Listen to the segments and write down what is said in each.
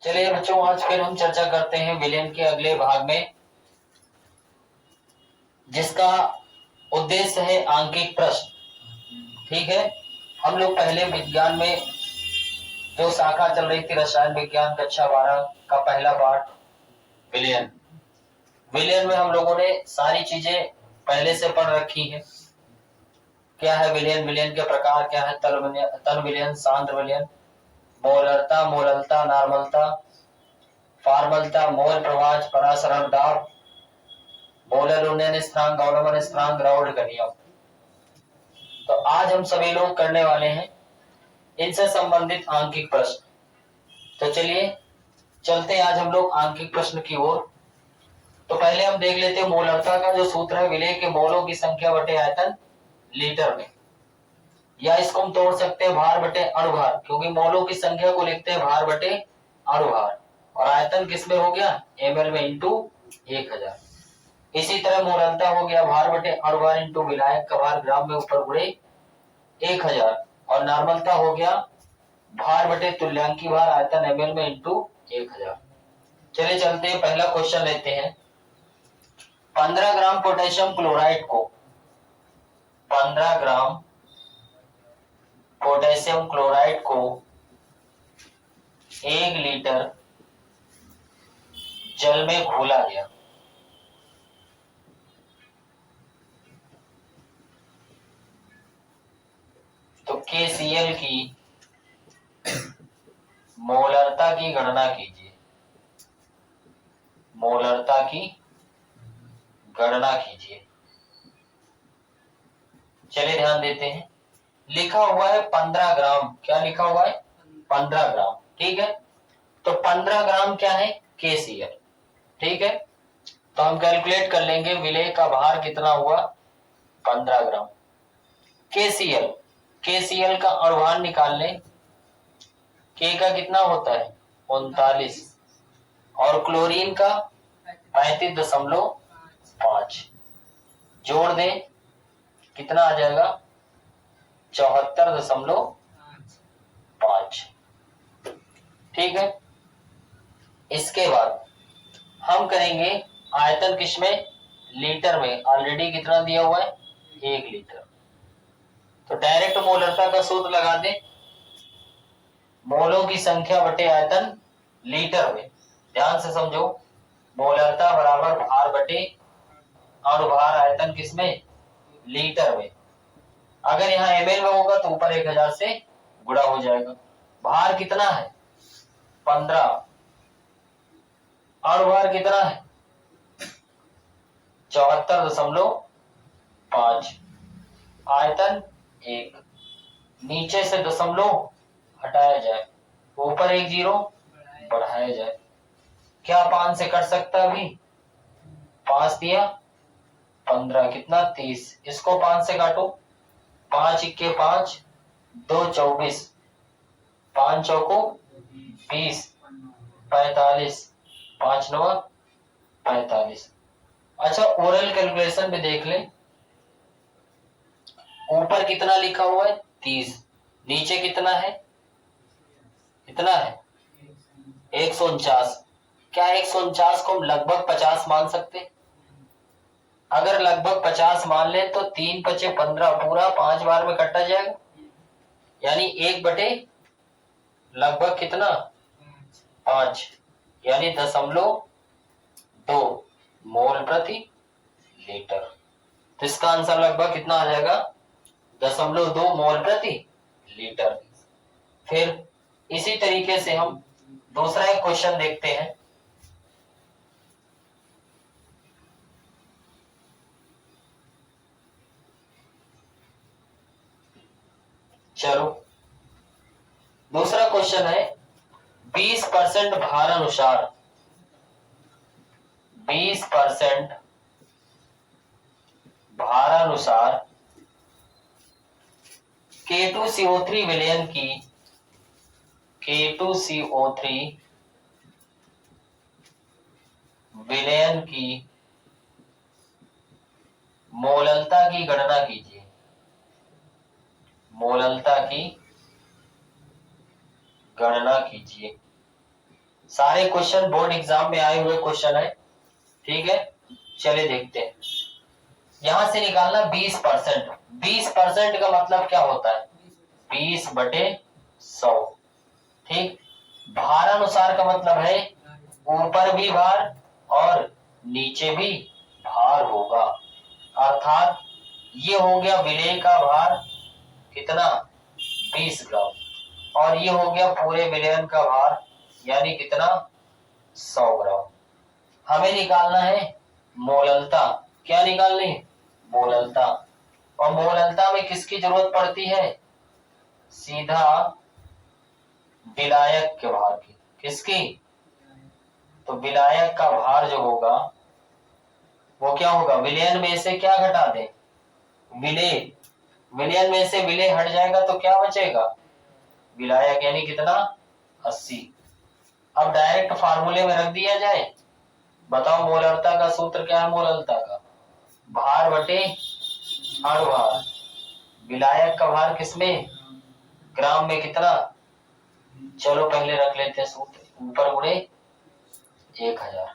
चलिए बच्चों, आज फिर हम चर्चा करते हैं विलयन के अगले भाग में, जिसका उद्देश्य है आंकिक प्रश्न। ठीक है, हम लोग पहले विज्ञान में जो शाखा चल रही थी रसायन विज्ञान कक्षा 12 का पहला पाठ विलयन में हम लोगों ने सारी चीजें पहले से पढ़ रखी है। क्या है विलयन के प्रकार क्या है, तल विलयन, सांद्र विलयन, मोलरता, मोललता, नॉर्मलता, फॉर्मलता, मोल प्रवाह, परासरण दाब, मोलर उन्नयन स्थिरांक, अवलंबन स्थिरांक, राउल्ट का नियम। तो आज हम सभी लोग करने वाले हैं इनसे संबंधित आंकिक प्रश्न। तो चलिए चलते हैं आज हम लोग आंकिक प्रश्न की ओर। तो पहले हम देख लेते हैं मोलरता का जो सूत्र है, विलय के मोलों की संख्या बटे आयतन लीटर में, या इसको हम तोड़ सकते हैं भार बटे अणुभार, क्योंकि मोलों की संख्या को लिखते हैं भार बटे अणुभार, और आयतन किसमें हो गया, ml में इंटू 1000। इसी तरह मोलरता हो गया भार बटे अणुभार इंटू विलायक का भार ग्राम में ऊपर गुणे 1000, और नॉर्मलता हो गया भार बटे तुल्यांकी भार आयतन ml में इंटू 1000। चलिए चलते हैं, पहला क्वेश्चन लेते हैं। 15 ग्राम पोटेशियम क्लोराइड को 15 ग्राम पोटेशियम क्लोराइड को 1 लीटर जल में घोला गया। तो KCl की मोलरता की गणना कीजिए। मोलरता की गणना कीजिए। चलिए ध्यान देते हैं, लिखा हुआ है 15 ग्राम। क्या लिखा हुआ है, 15 ग्राम। ठीक है, तो 15 ग्राम क्या है, KCl। ठीक है, तो हम कैलकुलेट कर लेंगे विलेय का भार कितना हुआ, 15 ग्राम। KCl का अणुभार निकाल लें। K का कितना होता है, 39, और क्लोरीन का 35.5। जोड़ दें, कितना आ जाएगा, 74.5। ठीक है, इसके बाद हम करेंगे आयतन किसमें, लीटर में। ऑलरेडी कितना दिया हुआ है, 1 लीटर। तो डायरेक्ट मोलरता का सूत्र लगा दें, मोलों की संख्या बटे आयतन लीटर में। ध्यान से समझो, मोलरता बराबर भार बटे अणुभार आयतन किसमें, लीटर में। अगर यहाँ ml में होगा तो ऊपर 1000 से गुणा हो जाएगा। भार कितना है, 15, अणुभार कितना है, 74.5, आयतन 1। नीचे से दशमलव हटाया जाए, ऊपर 1 जीरो बढ़ाया जाए। क्या 5 से कट सकता है अभी, 5 दिया 15, कितना 30। इसको 5 से काटो, 5 इक्के 5, 2 24, 5 चौको 20, 45, 5 नवा 45। अच्छा, ओरल कैलकुलेशन में देख लें, ऊपर कितना लिखा हुआ है, 30, नीचे कितना है, 149। क्या 149 को हम लगभग 50 मान सकते? अगर लगभग 50 मान ले तो 3 × 15 पूरा 5 बार में काटा जाएगा, यानी 1 बटे लगभग कितना, 5, यानी 0.2 मोल प्रति लीटर। तो इसका आंसर लगभग कितना आ जाएगा, 0.2 मोल प्रति लीटर। फिर इसी तरीके से हम दूसरा एक क्वेश्चन देखते हैं। चलो, दूसरा क्वेश्चन है, 20% भार अनुसार 20% भारानुसार K2CO3 विलयन की K2CO3 विलयन की मोललता की गणना कीजिए। मोललता की गणना कीजिए। सारे क्वेश्चन बोर्ड एग्जाम में आए हुए क्वेश्चन है, ठीक है। चलिए देखते हैं। यहां से निकालना 20%। 20% का मतलब क्या होता है? 20/100, ठीक। भारानुसार का मतलब है ऊपर भी भार और नीचे भी भार होगा, अर्थात ये हो गया विलेय का भार कितना, 20 ग्राम, और ये हो गया पूरे विलयन का भार यानी कितना, 100 ग्राम। हमें निकालना है मोललता। क्या निकालनी है? मोललता। और मोललता में किसकी जरूरत पड़ती है? सीधा विलायक के भार की। किसकी? तो विलायक का भार जो होगा वो क्या होगा, विलयन में से क्या घटा दे, विलेय। विलयन में से विलेय हट जाएगा तो क्या बचेगा, विलायक, यानी कितना, 80। अब डायरेक्ट फार्मूले में रख दिया जाए। बताओ मोलरता का सूत्र क्या है? मोलरता का भार बटे अणुभार। विलायक का भार किसमें, ग्राम में कितना। चलो पहले रख लेते हैं सूत्र, ऊपर गुणे 1000।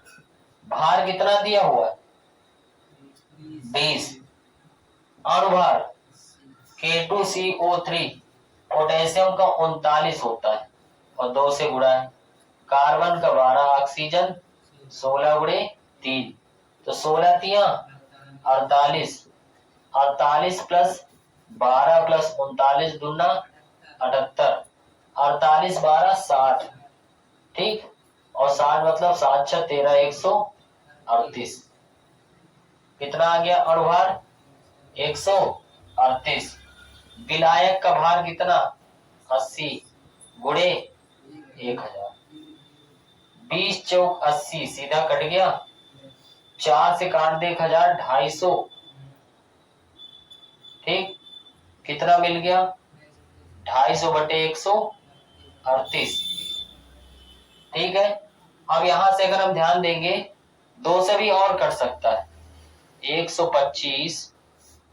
भार कितना दिया हुआ है, 20। अणुभार K2CO3 पोटेशियम का 39 होता है और 2 से गुणा है। कार्बन का 12, ऑक्सीजन 16 गुणे 3, तो 16 तिया 48। 48 प्लस 12 प्लस 39 दूना 78। 48 12 60, ठीक। और 60 मतलब 7 6 13 138। कितना आ गया अणुभार, 138। विलायक का भार कितना, 80 गुणे 1000। 20 चौक 80, सीधा कट गया। 4 से काट दे 1000, 250, ठीक। कितना मिल गया, 250/138, ठीक है। अब यहां से अगर हम ध्यान देंगे 2 से भी और कट सकता है। 125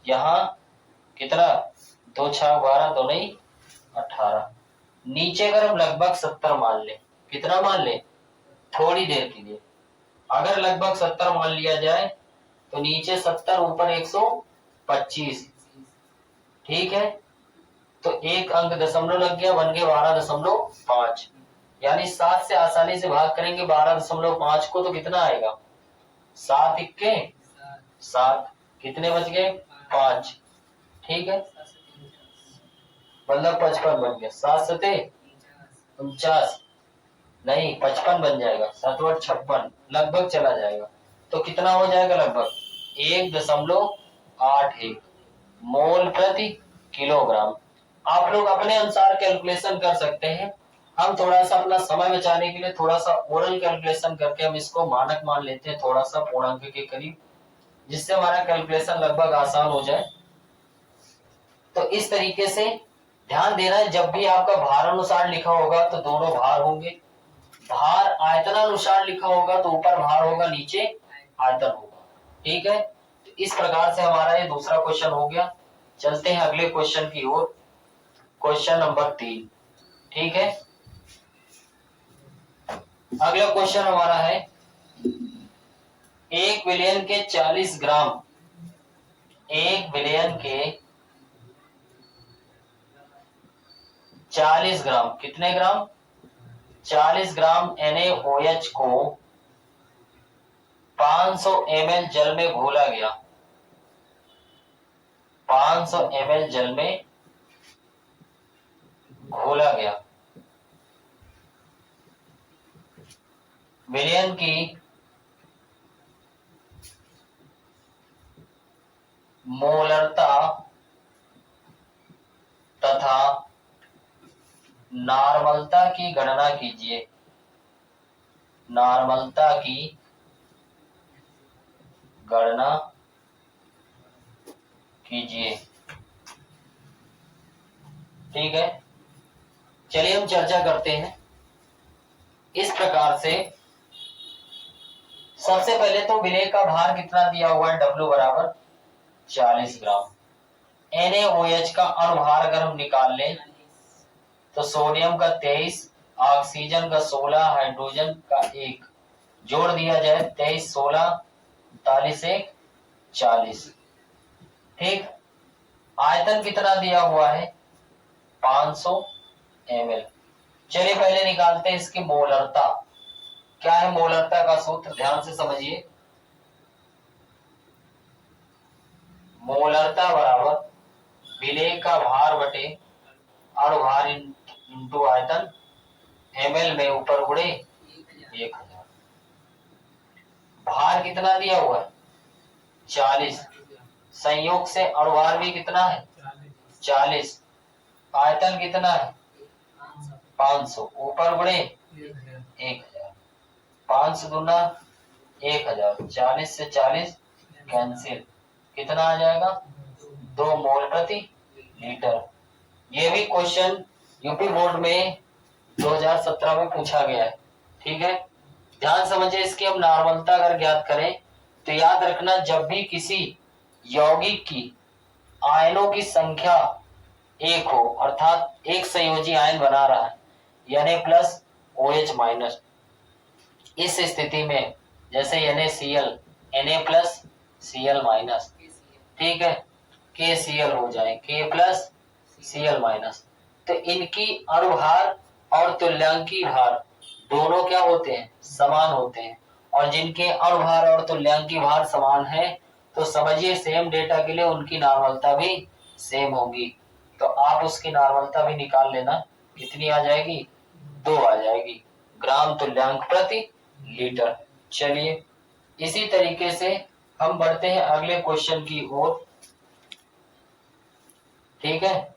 यहाँ कितना, 2 6 12, 2 नहीं 18। नीचे अगर हम लगभग 70 मान ले, कितना मान ले, थोड़ी देर के लिए अगर लगभग 70 मान लिया जाए तो नीचे 70 ऊपर 125, ठीक है। तो एक अंक दशमलव लग गया, बन गया 12.5। यानी 7 से आसानी से भाग करेंगे 12.5 को तो कितना आएगा, 7 इक्के 7, कितने बच गए, 5, ठीक है। मतलब 55 बन गया। 7 सते 49, नहीं 55 बन जाएगा, 7 × 56 लगभग चला जाएगा। तो कितना हो जाएगा, लगभग 1.81 मोल प्रति किलोग्राम। आप लोग अपने अनुसार कैलकुलेशन कर सकते हैं। हम थोड़ा सा अपना समय बचाने के लिए थोड़ा सा ओरल कैलकुलेशन करके हम इसको मानक मान लेते हैं, थोड़ा सा पूर्णांक के करीब, जिससे हमारा कैलकुलेशन लगभग आसान हो जाए। तो इस तरीके से ध्यान देना है, जब भी आपका भार अनुसार लिखा होगा तो दोनों भार होंगे। भार आयतनानुसार लिखा होगा तो ऊपर भार होगा, नीचे आयतन होगा, ठीक है। तो इस प्रकार से हमारा ये दूसरा क्वेश्चन हो गया। चलते हैं अगले क्वेश्चन की ओर, क्वेश्चन नंबर 3, ठीक है। अगला क्वेश्चन हमारा है 1 विलयन के 40 ग्राम, 1 विलयन के 40 ग्राम, कितने ग्राम, 40 ग्राम NaOH को 500 ml जल में घोला गया। 500 ml जल में घोला गया। विलयन की मोलरता तथा नॉर्मलता की गणना कीजिए। नॉर्मलता की गणना कीजिए, ठीक है। चलिए हम चर्चा करते हैं इस प्रकार से। सबसे पहले तो विलेय का भार कितना दिया हुआ है, W बराबर 40 ग्राम। NaOH का अणुभार अगर हम निकाल लें तो सोडियम का 23, ऑक्सीजन का 16, हाइड्रोजन का 1, जोड़ दिया जाए 23, 16, 39, 1, 40। ठीक, आयतन कितना दिया हुआ है 500 ml। चलिए पहले निकालते हैं इसकी मोलरता। क्या है मोलरता का सूत्र, ध्यान से समझिए। मोलरता बराबर विलेय का भार बटे अणुभार इंटू आयतन, ml में ऊपर गुणे 1000। भार कितना दिया हुआ है 40, संयोग से अणुभार भी कितना है 40, आयतन कितना है 500, ऊपर गुणे 1000। 500 गुना 1000, 40 से 40 कैंसिल, कितना आ जाएगा 2 मोल प्रति लीटर। ये भी क्वेश्चन यूपी बोर्ड में 2017 में पूछा गया है। ठीक है, ध्यान समझिए। इसकी हम नॉर्मलता अगर ज्ञात करें तो याद रखना, जब भी किसी यौगिक की आयनों की संख्या 1 हो, अर्थात एक संयोजी आयन बना रहा है Na+ OH माइनस, इस स्थिति में जैसे NaCl, Na+ Cl माइनस, ठीक है, KCl हो जाए K+ Cl माइनस, तो इनकी अणुभार और तुल्यांकी भार दोनों क्या होते हैं समान होते हैं। और जिनके अणुभार और तुल्यांकी भार समान है तो समझिए सेम डेटा के लिए उनकी नॉर्मलता भी सेम होगी। तो आप उसकी नॉर्मलता भी निकाल लेना, कितनी आ जाएगी 2 आ जाएगी ग्राम तुल्यांक प्रति लीटर। चलिए इसी तरीके से हम बढ़ते हैं अगले क्वेश्चन की ओर। ठीक है,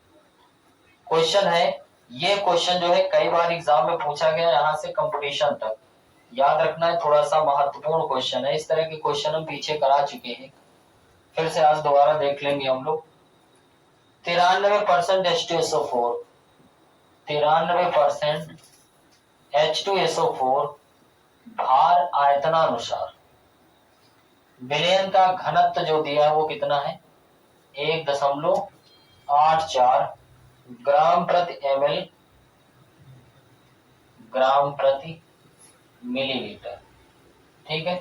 क्वेश्चन है, ये क्वेश्चन जो है कई बार एग्जाम में पूछा गया, यहाँ से कंपटीशन तक याद रखना है, थोड़ा सा महत्वपूर्ण क्वेश्चन है। इस तरह के क्वेश्चन हम पीछे करा चुके हैं, फिर से आज दोबारा देख लेंगे हम लोग। 93% H2SO4, 93% H2SO4 भार आयतनानुसार विलयन का घनत्व जो दिया है वो कितना है 1.84 ग्राम प्रति ml ग्राम प्रति मिलीलीटर। ठीक है,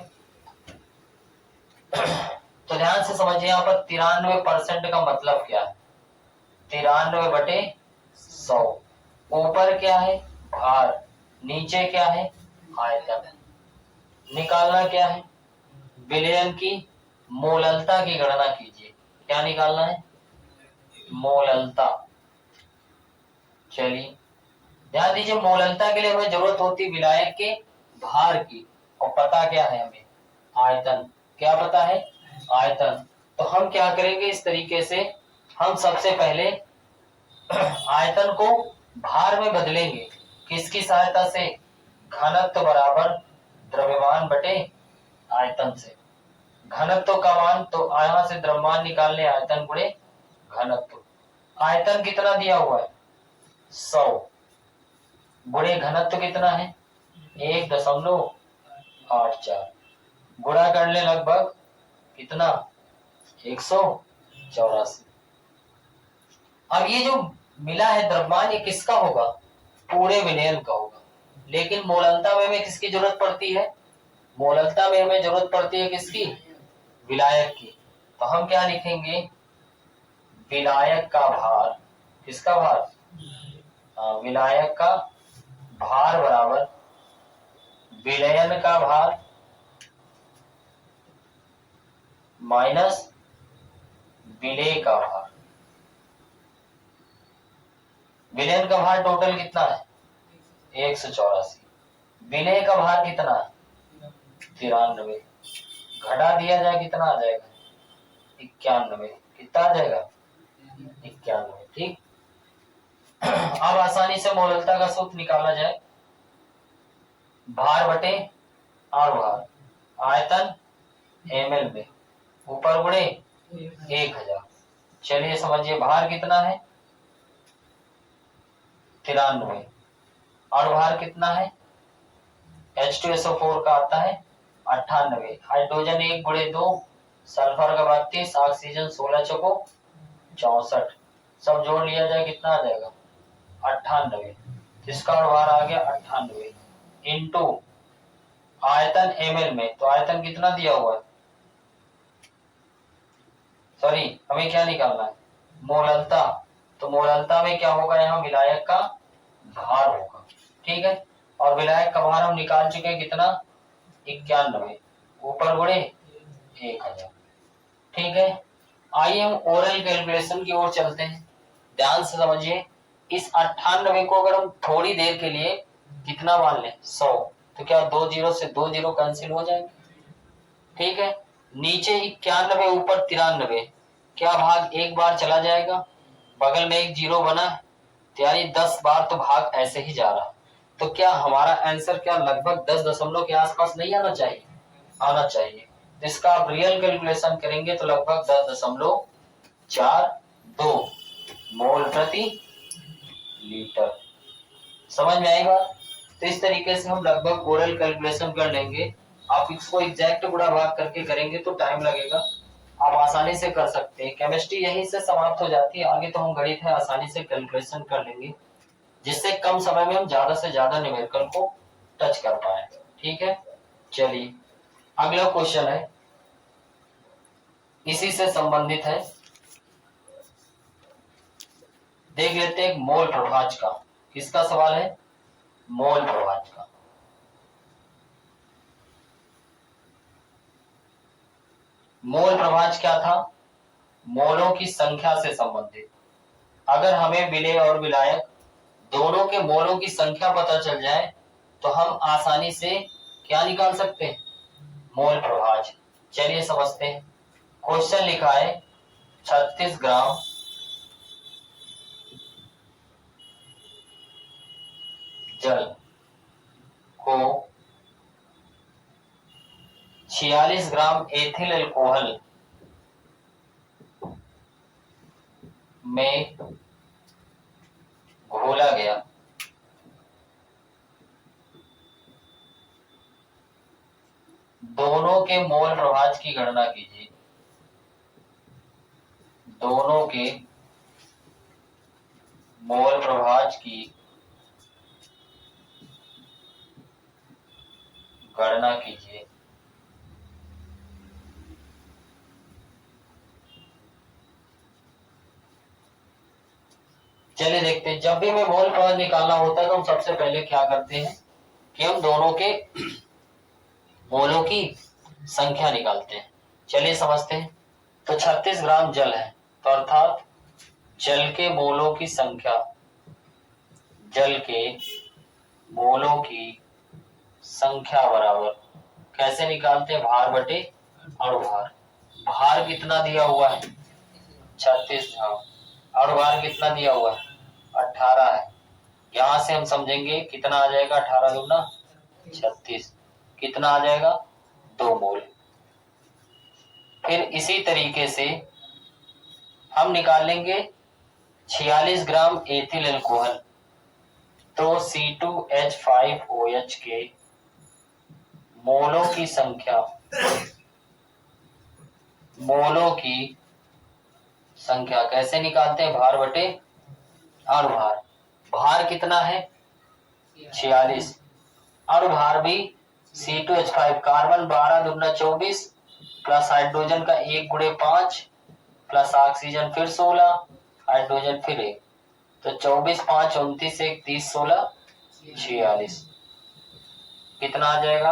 तो ध्यान से समझिए, यहाँ पर 93% का मतलब क्या है 93/100। ऊपर क्या है भार, नीचे क्या है आयतन। निकालना क्या है विलयन की मोललता की गणना कीजिए। क्या निकालना है मोललता। चलिए ध्यान दीजिए, मोललता के लिए हमें जरूरत होती विलायक के भार की, और पता क्या है हमें आयतन। क्या पता है आयतन। तो हम क्या करेंगे इस तरीके से, हम सबसे पहले आयतन को भार में बदलेंगे। किसकी सहायता से, घनत्व बराबर द्रव्यमान बटे आयतन से। घनत्व का मान तो यहाँ से द्रव्यमान निकालने आयतन गुणे घनत्व। आयतन कितना दिया हुआ है 100 गुणे घनत्व कितना है 1.84, गुणा करने लगभग कितना 184। अब ये जो मिला है द्रव्यमान ये किसका होगा पूरे विलयन का होगा। लेकिन मोललता में हमें किसकी जरूरत पड़ती है, मोललता में हमें जरूरत पड़ती है किसकी विलायक की। तो हम क्या लिखेंगे विलायक का भार, किसका भार विलायक का भार बराबर विलयन का भार माइनस विलेय का भार। विलयन का भार टोटल कितना है 184, विलेय का भार कितना है 93, घटा दिया जाए कितना आ जाएगा 91, कितना आ जाएगा 91। ठीक, अब आसानी से मोललता का सूत्र निकाला जाए, भार बटे भार, आयतन ml में, ऊपर गुणे 1000। चलिए समझिए भार कितना है 93, और भार कितना है H2SO4 का आता है 98, हाइड्रोजन 1 गुणे 2, सल्फर का 32, ऑक्सीजन 16 चौको 64, सब जोड़ लिया जाए कितना आ जाएगा 98। जिसका अनुभार आ गया 98 इंटू आयतन ml में, तो आयतन कितना दिया हुआ है, सॉरी हमें क्या निकालना है, मोललता। तो मोललता में क्या होगा, यहाँ विलायक का भार होगा, ठीक है। और विलायक का भार हम निकाल चुके हैं कितना, 91, ऊपर गुणे 1000, ठीक है। आइए हम ओरल कैलकुलेशन की ओर चलते हैं, ध्यान से समझिए। इस 98 को अगर हम थोड़ी देर के लिए कितना मान लें, 100, तो क्या 2 जीरो से 2 जीरो कैंसिल हो जाएंगे, ठीक है। नीचे 91 ऊपर 93, क्या भाग एक बार चला जाएगा, बगल में एक जीरो बना है, यानी 10 बार तो भाग ऐसे ही जा रहा। तो क्या हमारा आंसर क्या लगभग 10 दशमलव के आसपास नहीं आना चाहिए, आना चाहिए। तो इसका आप रियल कैलकुलेशन करेंगे तो लगभग 10.42 मोल प्रति लीटर। समझ में आई बात। तो इस तरीके से हम लगभग ओरल कैलकुलेशन कर लेंगे। आप इसको एग्जैक्ट गुणा भाग करके करेंगे तो टाइम लगेगा, आप आसानी से कर सकते हैं। केमिस्ट्री यहीं से समाप्त हो जाती है, आगे तो हम गणित है आसानी से कैलकुलेशन कर लेंगे, जिससे कम समय में हम ज्यादा से ज्यादा न्यूमेरिकल को टच कर पाए, ठीक है। चलिए अगला क्वेश्चन है, इसी से संबंधित है, देख लेते हैं मोल प्रभाज का। किसका सवाल है, मोल प्रभाज का। मोल प्रभाज क्या था, मोलों की संख्या से संबंधित। अगर हमें विलेय और विलायक दोनों के मोलों की संख्या पता चल जाए तो हम आसानी से क्या निकाल सकते हैं, मोल प्रभाज। चलिए समझते हैं। क्वेश्चन लिखा है 36 ग्राम जल को 46 ग्राम एथिल अल्कोहल में घोला गया। दोनों के मोल प्रभाज की गणना कीजिए। दोनों के मोल प्रभाज की गणना कीजिए। चलिए देखते हैं, जब भी हमें मोल प्रभाज निकालना होता है तो हम सबसे पहले क्या करते हैं कि हम दोनों के मोलों की संख्या निकालते हैं। चलिए समझते हैं। तो 36 ग्राम जल है, तो अर्थात जल के मोलों की संख्या, जल के मोलों की संख्या बराबर कैसे निकालते हैं, भार बटे अणुभार। भार कितना दिया हुआ है, 36 ग्राम, अणुभार कितना दिया हुआ है, 18 है। यहां से हम समझेंगे कितना आ जाएगा, 18 दूना 36, कितना आ जाएगा, 2 मोल। फिर इसी तरीके से हम निकाल लेंगे 46 ग्राम एथिल अल्कोहल, तो C2H5OH के मोलों की संख्या, मोलों की संख्या कैसे निकालते हैं, भार बटे अणुभार। भार कितना है, 46, अणुभार भी C2H5, कार्बन 12 दूना 24 प्लस हाइड्रोजन का 1 गुणे 5 प्लस ऑक्सीजन फिर 16, हाइड्रोजन फिर 1, तो 24 5 29 1 30 16 46, कितना आ जाएगा,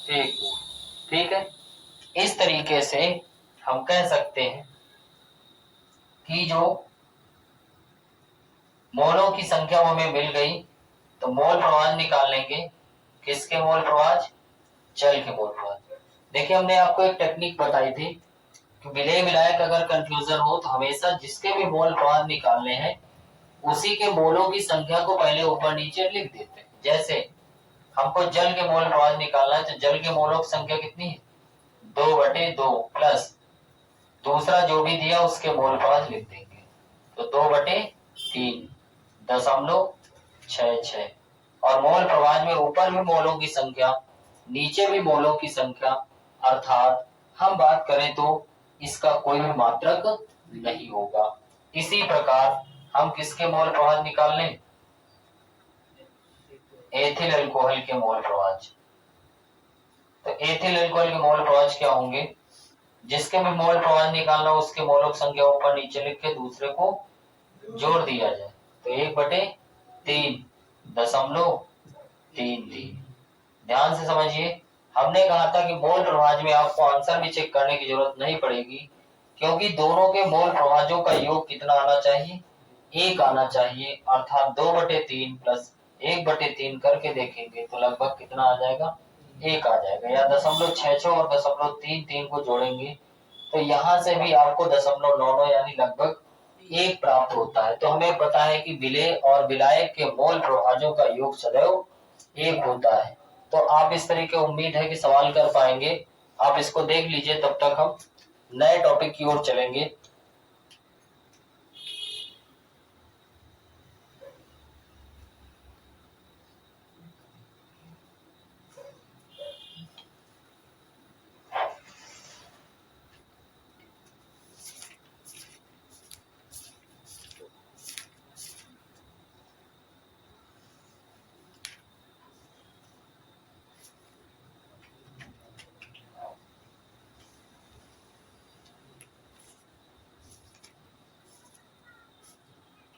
1 मोल। ठीक है। इस तरीके से हम कह सकते हैं कि जो मोलों की संख्या हमें मिल गई, तो मोल प्रभाज निकाल लेंगे। किसके मोल प्रभाज, जल के मोल प्रभाज। देखिए हमने आपको एक टेक्निक बताई थी कि विलेय विलायक अगर कंफ्यूजन हो तो हमेशा जिसके भी मोल प्रभाज निकालने हैं उसी के मोलों की संख्या को पहले ऊपर नीचे लिख देते हैं। जैसे हमको जल के मोल प्रभाज निकालना है, तो जल के मोलों की संख्या कितनी है, 2/2 प्लस दूसरा जो भी दिया उसके मोल प्रभाज लिख देंगे, तो 2/3.66 और मोल प्रभाज में ऊपर भी मोलों की संख्या नीचे भी मोलों की संख्या, अर्थात हम बात करें तो इसका कोई भी मात्रक नहीं होगा। इसी प्रकार हम किसके मोल प्रभाज निकाल लें, एथिल अल्कोहल के मोल प्रभाज। तो एथिल अल्कोहल के मोल प्रभाज क्या होंगे, जिसके भी मोल प्रभाज निकालना उसके मोलों की संख्या ऊपर नीचे लिख के दूसरे को जोड़ दिया जाए। तो 1/3.33। ध्यान से समझिए, हमने कहा था कि मोल प्रभाज में आपको आंसर भी चेक करने की जरूरत नहीं पड़ेगी, क्योंकि दोनों के मोल प्रभाजों का योग कितना आना चाहिए, 1 आना चाहिए। अर्थात 2/3 प्लस 1/3 करके देखेंगे तो लगभग कितना आ जाएगा, 1 आ जाएगा। या 0.66 और 0.33 को जोड़ेंगे तो यहाँ से भी आपको 0.99 यानी लगभग 1 प्राप्त होता है। तो हमें पता है कि विलेय और विलायक के मोल प्रभाजों का योग सदैव 1 होता है। तो आप इस तरीके उम्मीद है कि सवाल कर पाएंगे। आप इसको देख लीजिए, तब तक हम नए टॉपिक की ओर चलेंगे।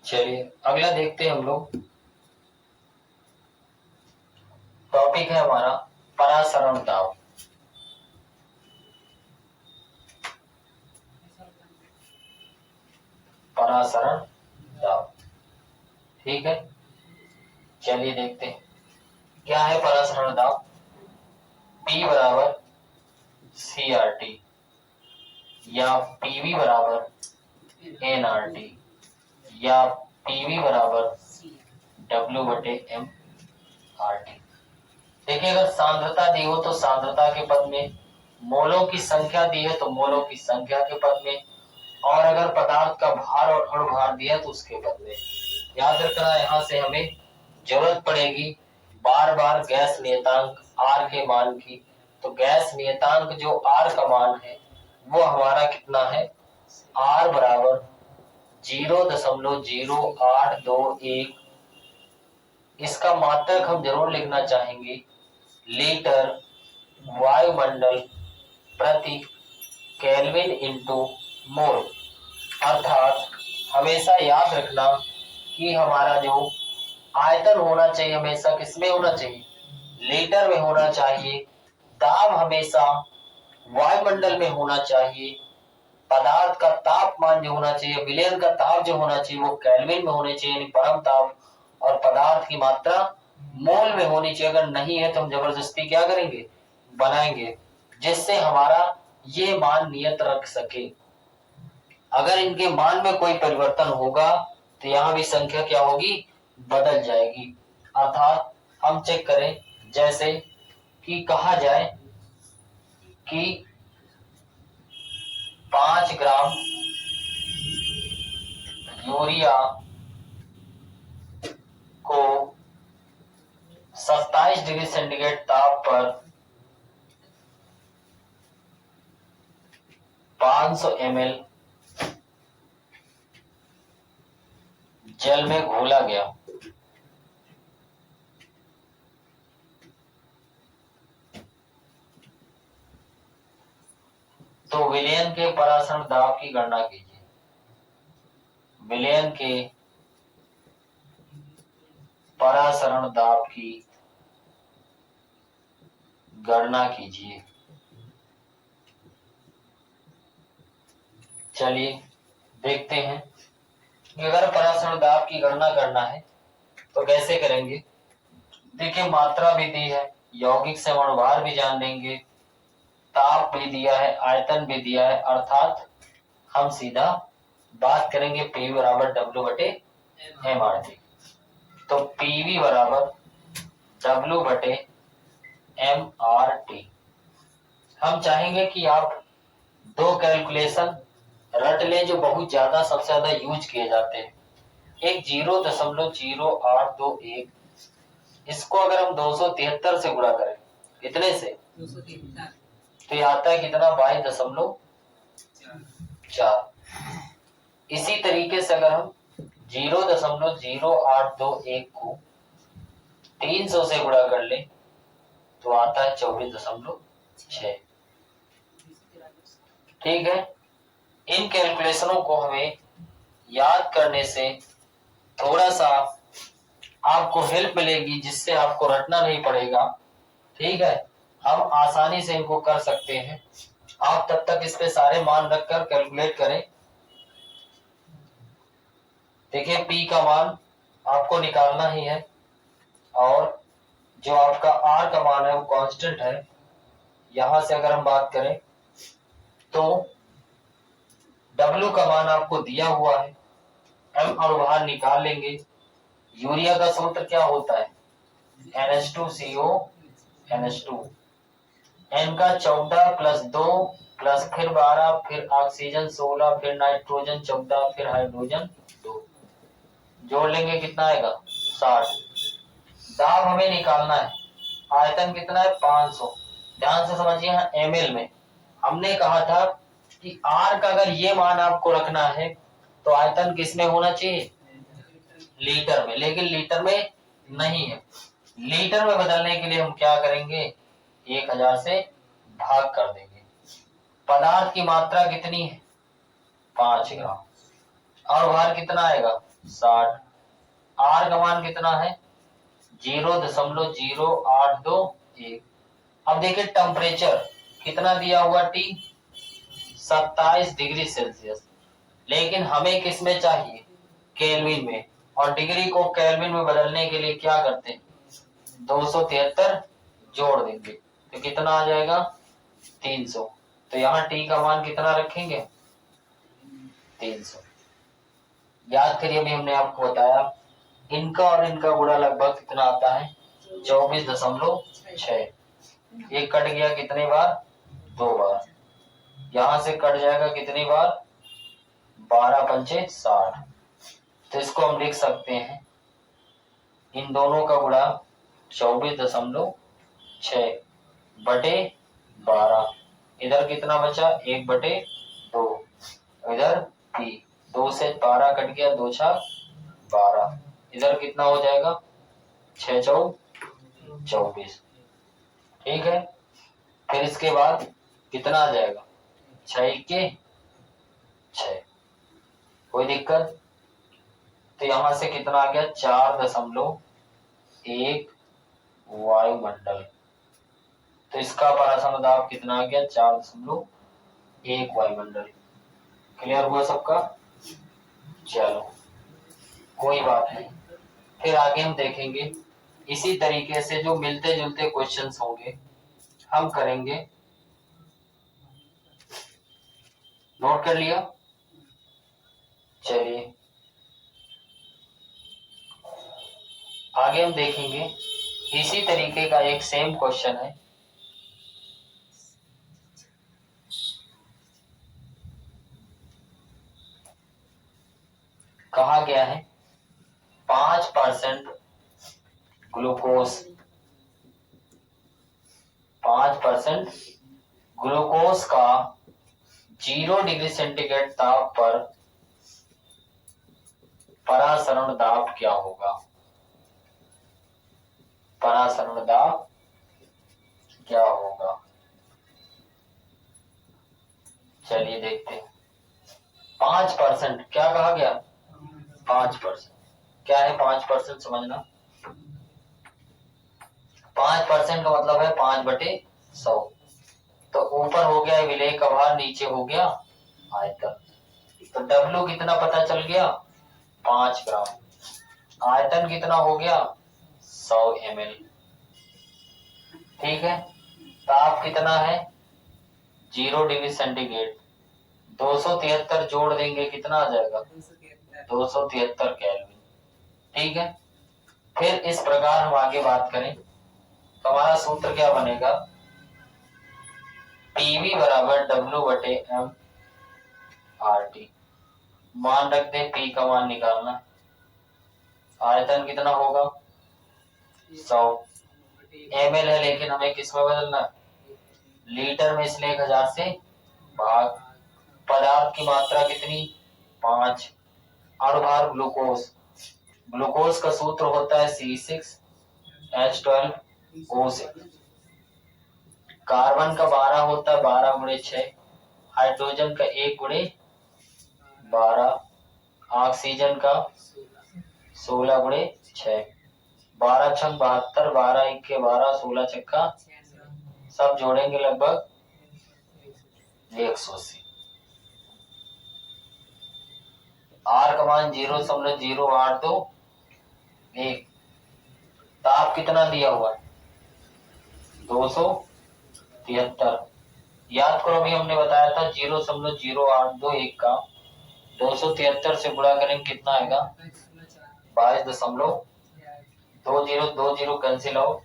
चलिए अगला देखते हैं हम लोग। टॉपिक है हमारा परासरण दाब। परासरण दाब, ठीक है। चलिए देखते हैं क्या है परासरण दाब। P बराबर CRT या PV बराबर NRT या PV बराबर W/M/RT। देखिए, अगर सांद्रता दी हो तो सांद्रता के पद में, मोलों की संख्या दी है तो मोलों की संख्या के पद में, और अगर पदार्थ का भार और अणु भार दिया तो उसके पद में। याद रखना, यहाँ से हमें जरूरत पड़ेगी बार बार गैस नियतांक R के मान की। तो गैस नियतांक जो R का मान है वो हमारा कितना है, R बराबर 0.0821। इसका मात्रक हम जरूर लिखना चाहेंगे, लीटर वायुमंडल प्रति केल्विन इंटू मोल। अर्थात हमेशा याद रखना कि हमारा जो आयतन होना चाहिए हमेशा किसमें होना चाहिए, लीटर में होना चाहिए। दाब हमेशा वायुमंडल में होना चाहिए। पदार्थ का तापमान जो होना चाहिए, विलयन का ताप जो होना चाहिए वो केल्विन में होने चाहिए, यानी परम ताप। और पदार्थ की मात्रा मोल में होनी चाहिए। अगर नहीं है तो हम जबरदस्ती क्या करेंगे, बनाएंगे, जिससे हमारा ये मान नियत रख सके। अगर इनके मान में कोई परिवर्तन होगा तो यहाँ भी संख्या क्या होगी, बदल जाएगी। अर्थात हम चेक करें, जैसे कि कहा जाए कि 5 ग्राम यूरिया को 27 डिग्री सेंटीग्रेड ताप पर 500 ml जल में घोला गया। तो विलयन के परासरण दाब की गणना कीजिए। विलयन के परासरण दाब की गणना कीजिए। चलिए देखते हैं कि अगर परासरण दाब की गणना करना है तो कैसे करेंगे। देखिए, मात्रा भी दी है, यौगिक से अणुभार भी जान लेंगे, ताप भी दिया है, आयतन भी दिया है। अर्थात हम सीधा बात करेंगे PV बराबर W/M/RT। तो PV बराबर W/M/RT। हम चाहेंगे कि आप 2 कैलकुलेशन रट लें जो बहुत ज्यादा सबसे ज्यादा यूज किए जाते हैं। एक 0.0821, इसको अगर हम 273 से गुणा करें, कितने से, 273, तो ये आता है कितना, 22.4। इसी तरीके से अगर हम 0.0821 को 300 से गुणा कर ले तो आता है 24.6। ठीक है, इन कैलकुलेशनों को हमें याद करने से थोड़ा सा आपको हेल्प मिलेगी, जिससे आपको रटना नहीं पड़ेगा। ठीक है, हम आसानी से इनको कर सकते हैं। आप तब तक इस पे सारे मान रखकर कैलकुलेट करें। देखिए P का मान आपको निकालना ही है, और जो आपका R का मान है वो कांस्टेंट है। यहां से अगर हम बात करें तो W का मान आपको दिया हुआ है, M और बाहर निकाल लेंगे। यूरिया का सूत्र क्या होता है? NH2CO NH2। N का 14 प्लस 2 प्लस फिर 12 फिर ऑक्सीजन 16 फिर नाइट्रोजन 14 फिर हाइड्रोजन 2, जोड़ लेंगे कितना आएगा? 60। दाब हमें निकालना है, आयतन कितना है? 500। ध्यान से समझिए, यहाँ ml में हमने कहा था कि R का अगर ये मान आपको रखना है तो आयतन किसमें होना चाहिए? लीटर में, लेकिन लीटर में नहीं है। लीटर में बदलने के लिए हम क्या करेंगे? 1000 से भाग कर देंगे। पदार्थ की मात्रा कितनी है? 5 ग्राम। और भार कितना आएगा? 60। R का मान कितना है? 0.0821। अब देखिए टेम्परेचर कितना दिया हुआ? T 27 डिग्री सेल्सियस, लेकिन हमें किस में चाहिए? केल्विन में। और डिग्री को केल्विन में बदलने के लिए क्या करते हैं? 273 जोड़ देंगे तो कितना आ जाएगा? 300। तो यहाँ T का मान कितना रखेंगे? 300। याद करिए, अभी हमने आपको बताया इनका और इनका गुणा लगभग कितना आता है? 24.6। ये कट गया कितने बार? 2 बार। यहां से कट जाएगा कितनी बार? 12 पंचे 60। तो इसको हम लिख सकते हैं, इन दोनों का गुणा 24.6 बटे 12। इधर कितना बचा? 1/2। इधर P 2 से 12 कट गया, 2 छा 12। इधर कितना हो जाएगा? 6 चौ 24। ठीक है, फिर इसके बाद कितना आ जाएगा? 6 के 6। कोई दिक्कत? तो यहां से कितना आ गया? 4.1 वायुमंडल। तो इसका परासम दाब कितना आ गया? 4.1 वायुमंडल। क्लियर हुआ सबका? चलो कोई बात नहीं, फिर आगे हम देखेंगे इसी तरीके से जो मिलते जुलते क्वेश्चंस होंगे हम करेंगे। नोट कर लिया? चलिए आगे हम देखेंगे इसी तरीके का एक सेम क्वेश्चन है। कहा गया है 5% ग्लूकोज, 5% ग्लूकोज का 0 डिग्री सेंटीग्रेड ताप पर परासरण दाब क्या होगा? परासरण दाब क्या होगा? चलिए देखते हैं। 5% क्या कहा गया? 5%। क्या है 5%? समझना, 5% का मतलब है 5/100। तो ऊपर हो गया विलेय का भार, नीचे हो गया आयतन। तो W कितना पता चल गया? 5 ग्राम। आयतन कितना हो गया? 100 ml। ठीक है, ताप कितना है? 0 डिग्री सेंटीग्रेड। 273 जोड़ देंगे कितना आ जाएगा? 273 केल्विन। ठीक है, फिर इस प्रकार हम आगे बात करें तो हमारा सूत्र क्या बनेगा? PV बराबर W/M RT। मान रख दे, P का मान निकालना। आयतन कितना होगा? 100 ml है, लेकिन हमें किस में बदलना? लीटर में, इसलिए 1000 से भाग। पदार्थ की मात्रा कितनी? 5। अणुभार ग्लूकोज, ग्लूकोज का सूत्र होता है C6 H12O6। कार्बन का 12 होता है, 12 गुणे 6। हाइड्रोजन का 1 गुणे 12। ऑक्सीजन का 16 गुणे 6। 12 छक 72, 12 इक्के 12, 16 छक्का, सब जोड़ेंगे लगभग 180। आर का मान 0.0821। ताप कितना दिया हुआ है? 273। याद करो, अभी हमने बताया था 0.0821 का 273 से गुणा करेंगे कितना आएगा? 22.20। 20 कैंसिल आउट,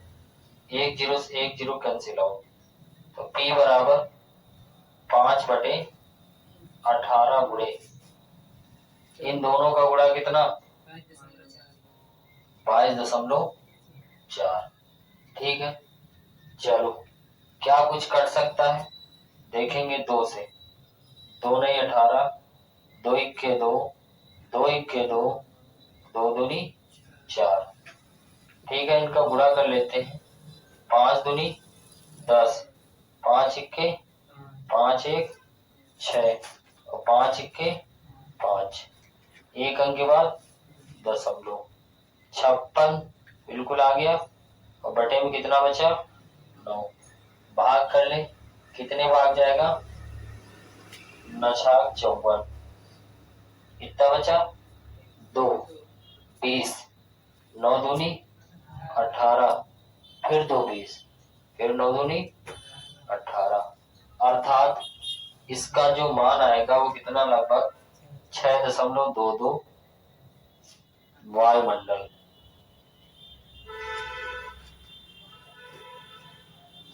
1 0 से 1 0 कैंसिल आउट, तो P बराबर 5/18 गुणे इन दोनों का गुणा कितना? 22.4। ठीक है, चलो क्या कुछ कट सकता है देखेंगे। 2 से 2 नहीं 18, 2 इक्के 2, 2 इक्के 2, 2 दूनी 4। ठीक है, इनका गुणा कर लेते हैं। 5 दूनी 10, 5 इक्के 5 1 6 और 5 इक्के 5। एक अंक के बाद 56 बिल्कुल आ गया। और बटे में कितना बचा? 9। भाग कर ले, कितने भाग जाएगा? 9×54। कितना बचा? 2 20। 9 दूनी 18, फिर 2 20, फिर 9 दूनी 18। अर्थात इसका जो मान आएगा वो कितना? लगभग 6.22 वायुमंडल।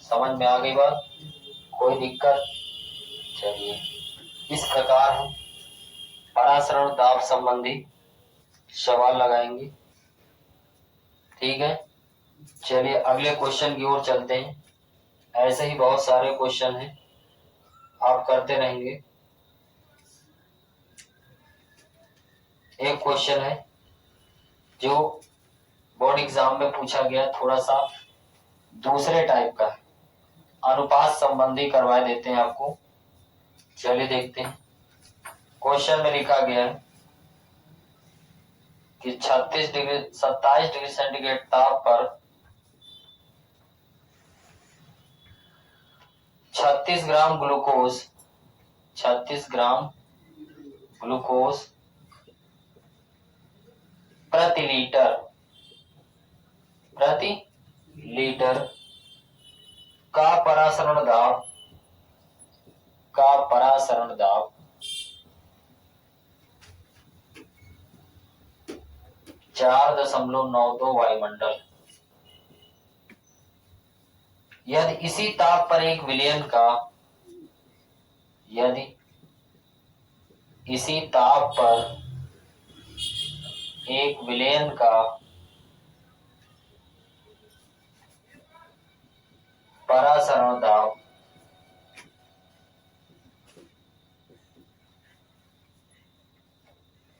समझ में आ गई बात? कोई दिक्कत? चलिए, इस प्रकार हम परासरण दाब संबंधी सवाल लगाएंगे। ठीक है, चलिए अगले क्वेश्चन की ओर चलते हैं। ऐसे ही बहुत सारे क्वेश्चन हैं, आप करते रहेंगे। एक क्वेश्चन है जो बोर्ड एग्जाम में पूछा गया, थोड़ा सा दूसरे टाइप का है, अनुपात संबंधी करवा देते हैं आपको। चलिए देखते हैं। क्वेश्चन में लिखा गया है कि 27 डिग्री सेंटीग्रेड ताप पर 36 ग्राम ग्लूकोज 36 ग्राम ग्लूकोज प्रति लीटर का परासरण दाब 4.92 वायुमंडल। यदि इसी ताप पर एक विलयन का परासरण दाब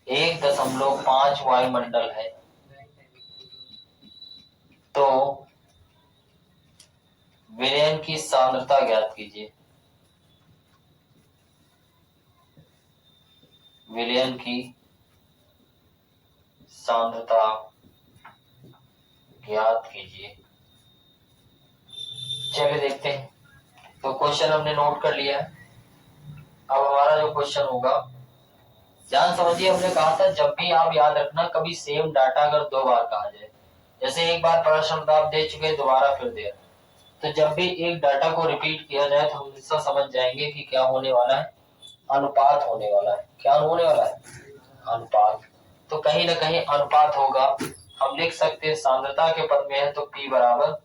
1.5 वायुमंडल है, तो विलयन की सांद्रता ज्ञात कीजिए। विलयन की सांद्रता ज्ञात कीजिए। चलिए देखते हैं। तो क्वेश्चन हमने नोट कर लिया है। अब हमारा जो क्वेश्चन होगा, ध्यान समझिए। हमने कहा था जब भी आप याद रखना, कभी सेम डाटा अगर 2 बार कहा जाए, जैसे एक बार परासरण दाब दे चुके दोबारा फिर दे, तो जब भी एक डाटा को रिपीट किया जाए तो हम इससे समझ जाएंगे कि क्या होने वाला है? अनुपात होने वाला है। क्या होने वाला है? अनुपात। तो कहीं ना कहीं अनुपात होगा। हम लिख सकते हैं सांद्रता के पद में है तो P बराबर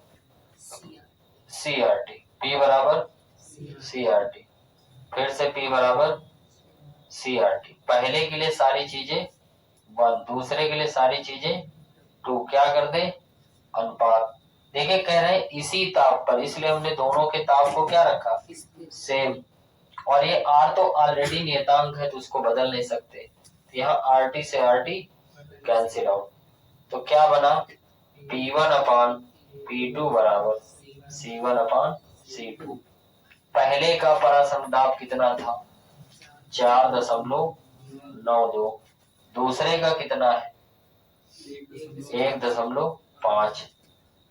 CRT। P बराबर CRT, फिर से P बराबर CRT। पहले के लिए सारी चीजें 1, दूसरे के लिए सारी चीजें 2। क्या कर दे? अनुपात। देखिए कह रहे हैं इसी ताप पर, इसलिए हमने दोनों के ताप को क्या रखा? सेम। और ये R तो ऑलरेडी नियतांक है तो उसको बदल नहीं सकते, तो यहाँ RT से RT कैंसिल आउट। तो क्या बना? P1/2 P2 बराबर C1/C2। पहले का परासरण दाब कितना था? 4.92। दूसरे का कितना है? 1.5।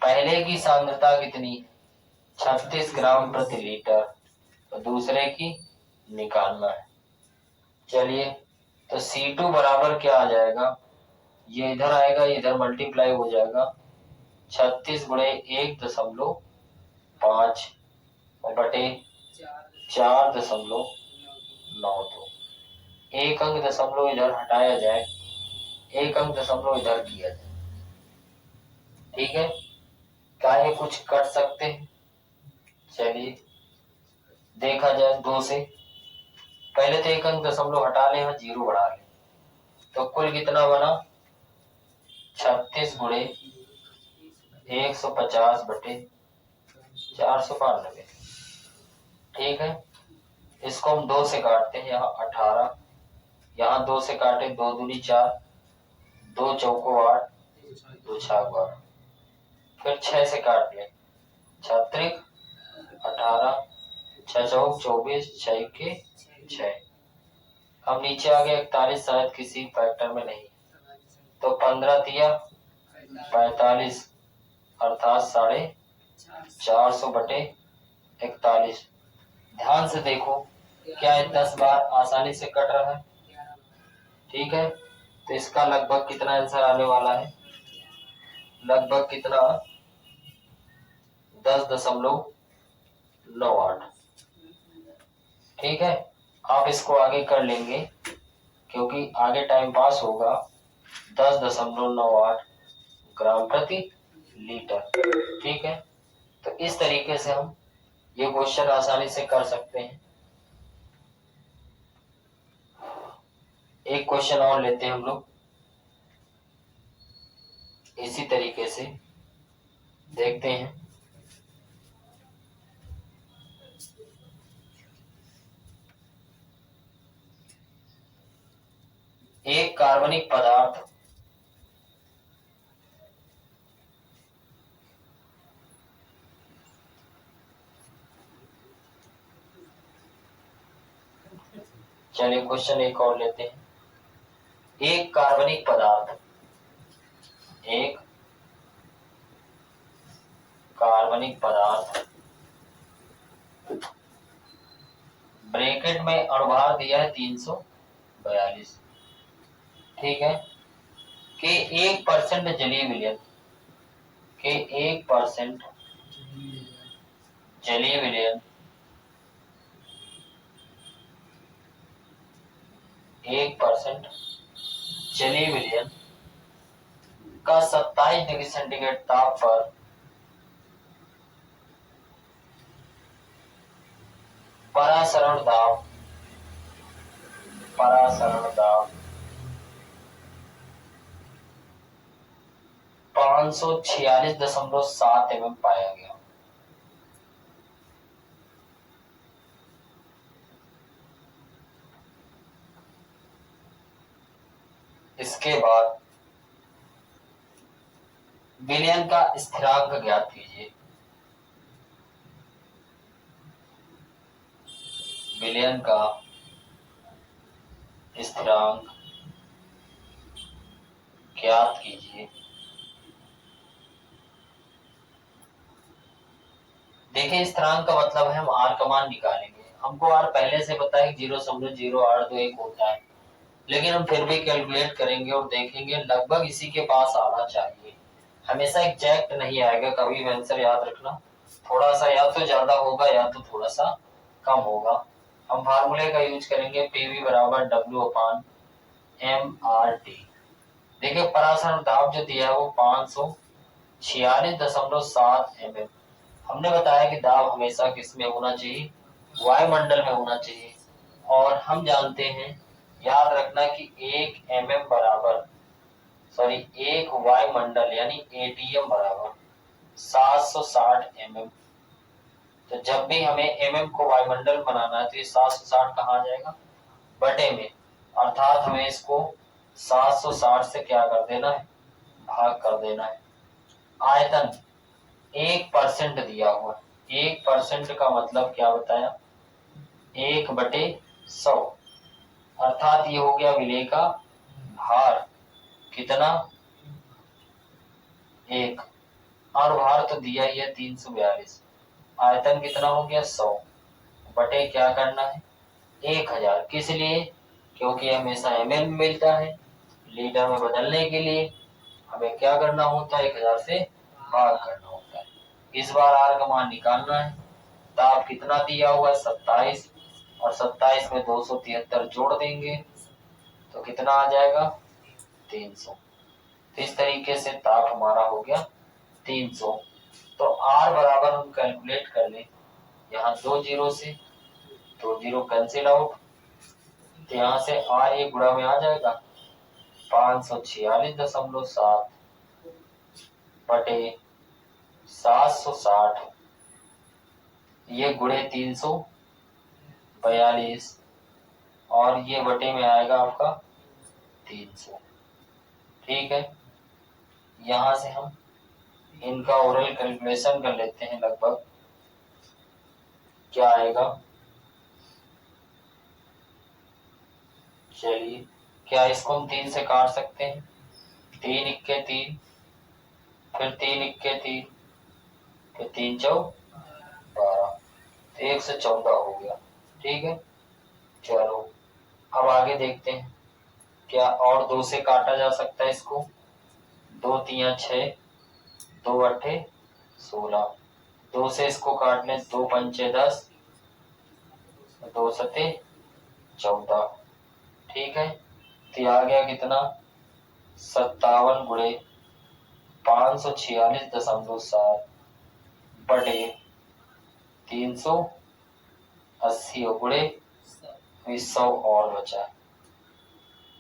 पहले की सांद्रता कितनी? 36 ग्राम प्रति लीटर। तो दूसरे की निकालना है। चलिए, तो C2 बराबर क्या आ जाएगा? ये इधर आएगा, इधर मल्टीप्लाई हो जाएगा। 36 गुणे 1.5 और बटे 4.92। एक अंक दशमलव इधर हटाया जाए, एक अंक दशमलव इधर किया जाए। ठीक है, क्या ये कुछ कर सकते हैं? चलिए देखा जाए 2 से। पहले तो एक अंक दशमलव हटा ले, 0 बढ़ा ले, तो कुल कितना बना? 36 गुणे 150 बटे 492। ठीक है, इसको हम 2 से काटते हैं। यहाँ 18, यहाँ 2 से काटे, 2 दूनी 4, 2 चौको 8, 2 छाक 12। फिर 6 से काट ले, 36, 18, 6 चौक 24, 6 के 6। अब नीचे आ गया 41, शायद किसी फैक्टर में नहीं, तो 15 तिया 45, अर्थात 450 बटे 41। ध्यान से देखो, क्या ये 10 बार आसानी से कट रहा है? ठीक है, तो इसका लगभग कितना आंसर आने वाला है? लगभग कितना? 10.98। ठीक है, आप इसको आगे कर लेंगे क्योंकि आगे टाइम पास होगा। 10.98 ग्राम प्रति लीटर। ठीक है, तो इस तरीके से हम ये क्वेश्चन आसानी से कर सकते हैं। एक क्वेश्चन और लेते हैं हम लोग, इसी तरीके से देखते हैं। एक कार्बनिक पदार्थ चलिए क्वेश्चन एक और लेते हैं। एक कार्बनिक पदार्थ, एक कार्बनिक पदार्थ ब्रैकेट में अणुभार दिया है 342। ठीक है, के 1% जलीय विलयन, के 1% जलीय विलयन 1% जलीय विलयन का 27 डिग्री सेंटीग्रेड ताप पर परासरण दाब 546.7 mm पाया गया। इसके बाद विलयन का स्थिरांक ज्ञात कीजिए। विलयन का स्थिरांक ज्ञात कीजिए। देखिए, स्थिरांक का मतलब है हम आर का मान निकालेंगे। हमको आर पहले से पता है 0.0821 होता है, लेकिन हम फिर भी कैलकुलेट करेंगे और देखेंगे लगभग इसी के पास आना चाहिए। हमेशा एग्जैक्ट नहीं आएगा, कभी भी आंसर याद रखना, थोड़ा सा या तो ज्यादा होगा या तो थोड़ा सा कम होगा। हम फार्मूले का यूज करेंगे, पीवी बराबर W/mRT। देखिए, परासरण दाब जो दिया है वो 546.7 mm। हमने बताया कि दाब हमेशा किस में होना चाहिए? वायुमंडल में होना चाहिए। और हम जानते हैं, याद रखना कि 1 mm बराबर, सॉरी 1 वायुमंडल यानी ATM बराबर 760 mm। तो जब भी हमें mm को वायुमंडल बनाना है तो ये 760 कहाँ आ जाएगा? बटे में, अर्थात हमें इसको 760 से क्या कर देना है? भाग कर देना है। आयतन 1% दिया हुआ है। 1% का मतलब क्या बताया, 1/100, अर्थात ये हो गया विलेय का भार, कितना 1, और भार तो दिया ही है 342, आयतन कितना हो गया 100 बटे क्या करना है 1000, किस लिए, क्योंकि हमेशा ml में मिलता है, लीटर में बदलने के लिए हमें क्या करना होता है 1000 से भाग करना होता है। इस बार R का मान निकालना है, ताप कितना दिया हुआ है 27, और 27 में 273 जोड़ देंगे तो कितना आ जाएगा 300। इस तरीके से ताप हमारा हो गया 300। तो R बराबर हम कैलकुलेट कर लें, यहाँ 2 जीरो से 2 जीरो कैंसिल आउट, तो यहाँ से R एक गुणा में आ जाएगा 546.7 बटे 760, ये गुणे 342, और ये बटे में आएगा आपका 300। ठीक है, यहाँ से हम इनका ओरल कैलकुलेशन कर लेते हैं, लगभग क्या आएगा, चलिए क्या इसको हम 3 से काट सकते हैं, 3 इक्के 3, फिर 3 इक्के 3, फिर 3 चौ 12, 114 हो गया। ठीक है, चलो अब आगे देखते हैं, क्या और 2 से काटा जा सकता है इसको, 2 तिया 6, 2 अट्ठे 16, 2 से इसको काट लें, 2 पंचे 10, 2 सते 14। ठीक है, तो आ गया कितना 57 गुणे 546.7 बटे 380 गुणे 100 और बचा,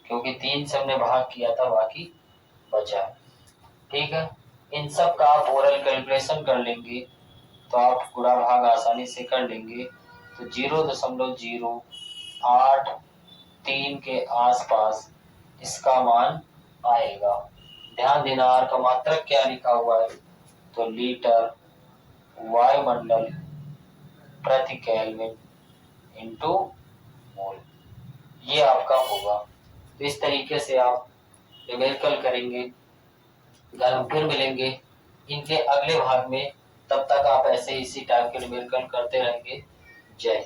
क्योंकि 3 से हमने भाग किया था, बाकी बचा। ठीक है, इन सब का आप ओरल कैलकुलेशन कर लेंगे तो आप गुणा भाग आसानी से कर लेंगे, तो 0.083 के आसपास इसका मान आएगा। ध्यान देना R का मात्रक क्या लिखा हुआ है, तो लीटर वायुमंडल प्रति केल्विन इंटू मोल, ये आपका होगा। तो इस तरीके से आप न्यूमेरिकल करेंगे। कल हम फिर मिलेंगे इनके अगले भाग में, तब तक आप ऐसे इसी टाइप के न्यूमेरिकल करते रहेंगे। जय हिंद।